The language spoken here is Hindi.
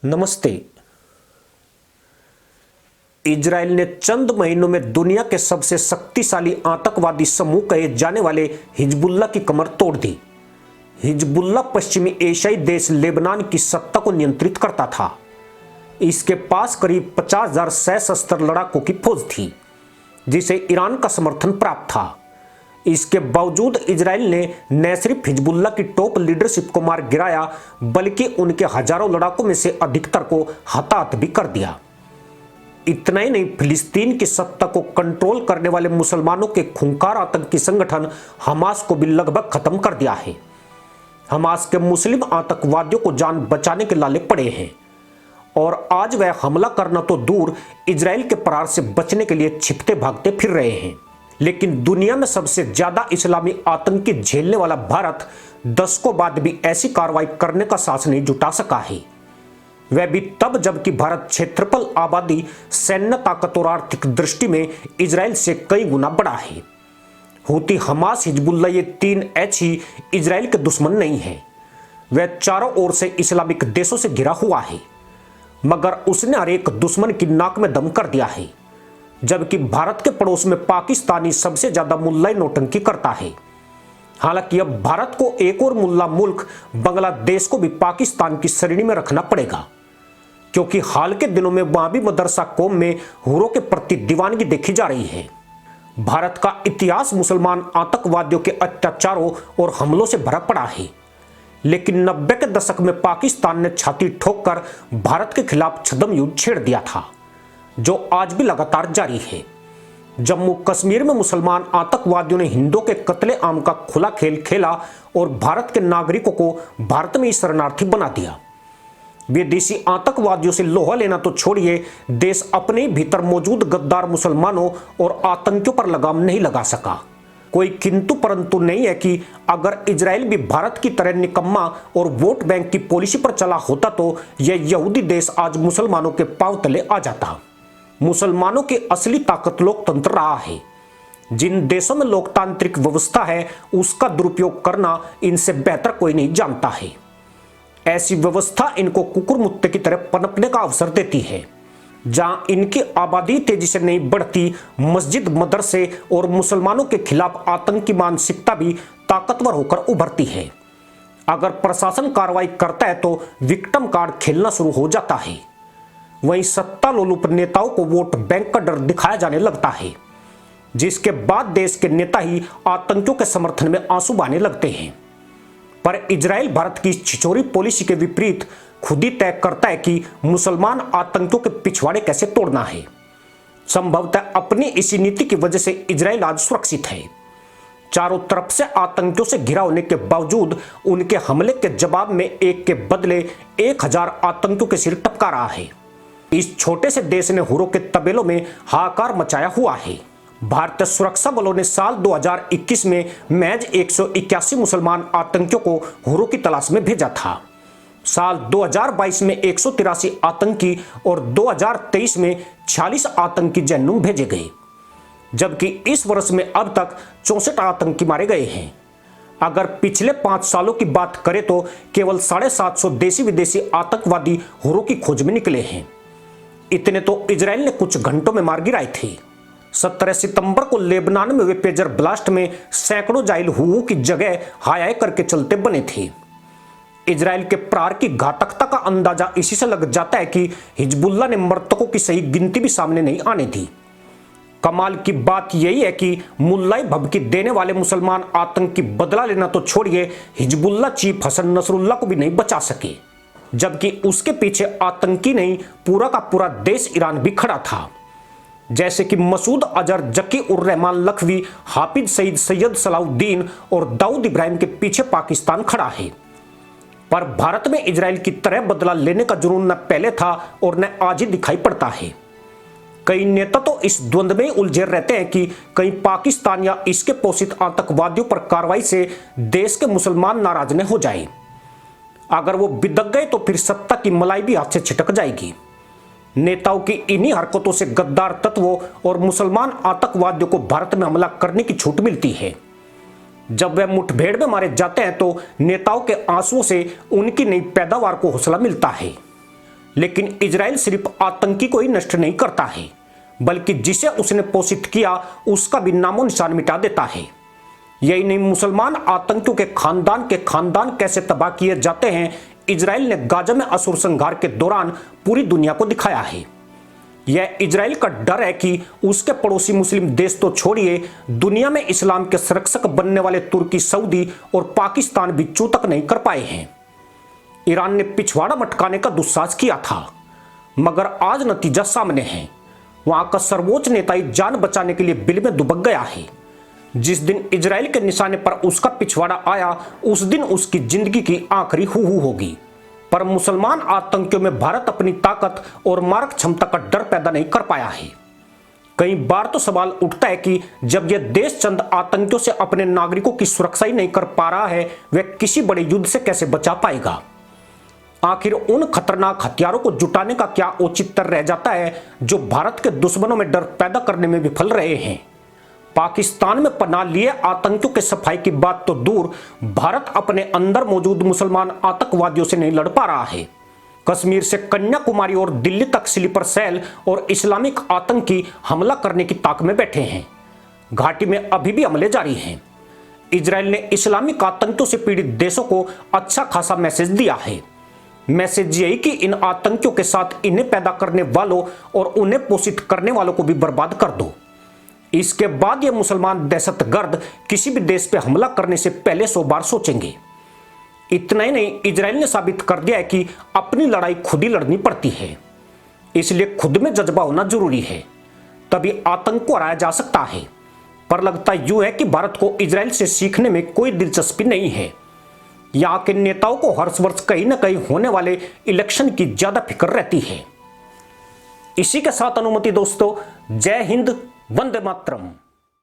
नमस्ते। इजराइल ने चंद महीनों में दुनिया के सबसे शक्तिशाली आतंकवादी समूह कहे जाने वाले हिजबुल्लाह की कमर तोड़ दी। हिजबुल्लाह पश्चिमी एशियाई देश लेबनान की सत्ता को नियंत्रित करता था। इसके पास करीब 50,000 सशस्त्र लड़ाकों की फौज थी, जिसे ईरान का समर्थन प्राप्त था। इसके बावजूद इजराइल ने न सिर्फ हिजबुल्लाह की टॉप लीडरशिप को मार गिराया, बल्कि उनके हजारों लड़ाकों में से अधिकतर को हताहत भी कर दिया। इतना ही नहीं, फिलिस्तीन की सत्ता को कंट्रोल करने वाले मुसलमानों के खूंखार आतंकी संगठन हमास को भी लगभग खत्म कर दिया है। हमास के मुस्लिम आतंकवादियों को जान बचाने के लाले पड़े हैं और आज वह हमला करना तो दूर, इजराइल के प्रहार से बचने के लिए छिपते भागते फिर रहे हैं। लेकिन दुनिया में सबसे ज्यादा इस्लामी आतंकी झेलने वाला भारत दशकों बाद भी ऐसी कार्रवाई करने का साहस नहीं जुटा सका है। वह भी तब जबकि भारत क्षेत्रफल, आबादी, सैन्य ताकत और आर्थिक दृष्टि में इजराइल से कई गुना बड़ा है। हूती, हमास, हिजबुल्लाह ये 3 ही इजराइल के दुश्मन नहीं है। वह चारों ओर से इस्लामिक देशों से घिरा हुआ है, मगर उसने हर एक दुश्मन की नाक में दम कर दिया है। जबकि भारत के पड़ोस में पाकिस्तानी सबसे ज्यादा मुल्लाई नौटंकी करता है। हालांकि अब भारत को एक और मुल्ला मुल्क बांग्लादेश को भी पाकिस्तान की श्रेणी में रखना पड़ेगा, क्योंकि हाल के दिनों में वहां भी मदरसा कौम में हुरों के प्रति दीवानगी देखी जा रही है। भारत का इतिहास मुसलमान आतंकवादियों के अत्याचारों और हमलों से भरा पड़ा है, लेकिन 90 के दशक में पाकिस्तान ने छाती ठोककर भारत के खिलाफ छद्म युद्ध छेड़ दिया था, जो आज भी लगातार जारी है। जम्मू कश्मीर में मुसलमान आतंकवादियों ने हिंदुओं के कत्ले आम का खुला खेल खेला और भारत के नागरिकों को भारत में ही शरणार्थी बना दिया। विदेशी आतंकवादियों से लोहा लेना तो छोड़िए, देश अपने ही भीतर मौजूद गद्दार मुसलमानों और आतंकियों पर लगाम नहीं लगा सका। कोई किंतु परंतु नहीं है कि अगर इजराइल भी भारत की तरह निकम्मा और वोट बैंक की पॉलिसी पर चला होता तो यह यहूदी देश आज मुसलमानों के पांव तले आ जाता। मुसलमानों की असली ताकत लोकतंत्र रहा है। जिन देशों में लोकतांत्रिक व्यवस्था है, उसका दुरुपयोग करना इनसे बेहतर कोई नहीं जानता है। ऐसी व्यवस्था इनको कुकुर मुत्ते की तरह पनपने का अवसर देती है। जहां इनकी आबादी तेजी से नहीं बढ़ती, मस्जिद, मदरसे और मुसलमानों के खिलाफ आतंकी मानसिकता भी ताकतवर होकर उभरती है। अगर प्रशासन कार्रवाई करता है तो विक्टिम कार्ड खेलना शुरू हो जाता है। वहीं सत्ता लोलुप नेताओं को वोट बैंक का डर दिखाया जाने लगता है, जिसके बाद देश के नेता ही आतंकियों के समर्थन में आंसू बहाने लगते हैं। पर इजराइल भारत की छिछोरी पॉलिसी के विपरीत खुद ही तय करता है कि मुसलमान आतंकियों के पिछवाड़े कैसे तोड़ना है। संभवतः अपनी इसी नीति की वजह से इजराइल आज सुरक्षित है। चारों तरफ से आतंकियों से घिरा होने के बावजूद उनके हमले के जवाब में एक के बदले 1000 आतंकियों के सिर टपका रहा है। इस छोटे से देश ने हुरों के तबेलों में हाहाकार मचाया हुआ है। भारतीय सुरक्षा बलों ने साल 2021 में महज 181 मुसलमान आतंकियों को हुरों की तलाश में भेजा था। साल 2022 में 183 आतंकी और 2023 में 46 आतंकी जहन्नुम भेजे गए, जबकि इस वर्ष में अब तक 64 आतंकी मारे गए हैं। अगर पिछले 5 सालों की बात करें तो केवल 750 देशी विदेशी आतंकवादी हुरों की खोज में निकले हैं। इतने तो इजराइल ने कुछ घंटों में मार गिराए थे। 17 सितंबर को लेबनान में हुए पेजर ब्लास्ट में सैकड़ों जाहिल हुओं की जगह हाय करके चलते बने थे। इजराइल के प्रहार की घातकता का अंदाजा इसी से लग जाता है कि हिजबुल्लाह ने मृतकों की सही गिनती भी सामने नहीं आने दी। कमाल की बात यही है कि मुल्लाई भभकी देने वाले मुसलमान आतंकी बदला लेना तो छोड़िए, हिजबुल्लाह चीफ हसन नसरुल्लाह को भी नहीं बचा सके, जबकि उसके पीछे आतंकी नहीं, पूरा का पूरा देश ईरान भी खड़ा था। जैसे कि मसूद अजहर, जकी उर रहमान लखवी, हाफिज सईद, सैयद सलाउद्दीन और दाऊद इब्राहिम के पीछे पाकिस्तान खड़ा है। पर भारत में इजराइल की तरह बदला लेने का जुनून न पहले था और न आज ही दिखाई पड़ता है। कई नेता तो इस द्वंद्व में उलझे रहते हैं कि कहीं पाकिस्तान या इसके पोषित आतंकवादियों पर कार्रवाई से देश के मुसलमान नाराज न हो जाए। अगर वो बिदक गए तो फिर सत्ता की मलाई भी हाथ से छिटक जाएगी। नेताओं की इन्हीं हरकतों से गद्दार तत्वों और मुसलमान आतंकवादियों को भारत में हमला करने की छूट मिलती है। जब वे मुठभेड़ में मारे जाते हैं तो नेताओं के आंसुओं से उनकी नई पैदावार को हौसला मिलता है। लेकिन इजराइल सिर्फ आतंकी को ही नष्ट नहीं करता है, बल्कि जिसे उसने पोषित किया उसका भी नामो निशान मिटा देता है। यही नहीं, मुसलमान आतंकियों के खानदान कैसे तबाह किए जाते हैं, इजराइल ने गाजा में असुर संहार के दौरान पूरी दुनिया को दिखाया है। यह इजराइल का डर है कि उसके पड़ोसी मुस्लिम देश तो छोड़िए, दुनिया में इस्लाम के संरक्षक बनने वाले तुर्की, सऊदी और पाकिस्तान भी चू तक नहीं कर पाए हैं। ईरान ने पिछवाड़ा मटकाने का दुस्साहस किया था, मगर आज नतीजा सामने है। वहां का सर्वोच्च नेता ही जान बचाने के लिए बिल में दुबक गया है। जिस दिन इजराइल के निशाने पर उसका पिछवाड़ा आया, उस दिन उसकी जिंदगी की आखिरी हू होगी। पर मुसलमान आतंकियों में भारत अपनी ताकत और मारक क्षमता का डर पैदा नहीं कर पाया है। कई बार तो सवाल उठता है कि जब यह देश चंद आतंकियों से अपने नागरिकों की सुरक्षा ही नहीं कर पा रहा है, वह किसी बड़े युद्ध से कैसे बचा पाएगा। आखिर उन खतरनाक हथियारों को जुटाने का क्या औचित्य रह जाता है जो भारत के दुश्मनों में डर पैदा करने में विफल रहे हैं। पाकिस्तान में पनाह लिए आतंकियों के सफाई की बात तो दूर, भारत अपने अंदर मौजूद मुसलमान आतंकवादियों से नहीं लड़ पा रहा है। कश्मीर से कन्याकुमारी और दिल्ली तक स्लीपर सेल और इस्लामिक आतंकी हमला करने की ताक में बैठे हैं। घाटी में अभी भी हमले जारी हैं। इजराइल ने इस्लामिक आतंकियों से पीड़ित देशों को अच्छा खासा मैसेज दिया है। मैसेज यही कि इन आतंकियों के साथ इन्हें पैदा करने वालों और उन्हें पोषित करने वालों को भी बर्बाद कर दो। इसके बाद ये मुसलमान दहशतगर्द किसी भी देश पे हमला करने से पहले 100 बार सोचेंगे। इतना ही नहीं, इजराइल ने साबित कर दिया है कि अपनी लड़ाई खुद ही लड़नी पड़ती है। इसलिए खुद में जज्बा होना जरूरी है, तभी आतंक को हराया जा सकता है। पर लगता यूं है कि भारत को इजराइल से सीखने में कोई दिलचस्पी नहीं है। यहां के नेताओं को हर वर्ष कहीं ना कहीं होने वाले इलेक्शन की ज्यादा फिक्र रहती है। इसी के साथ अनुमति दोस्तों, जय हिंद, वंदे मातरम।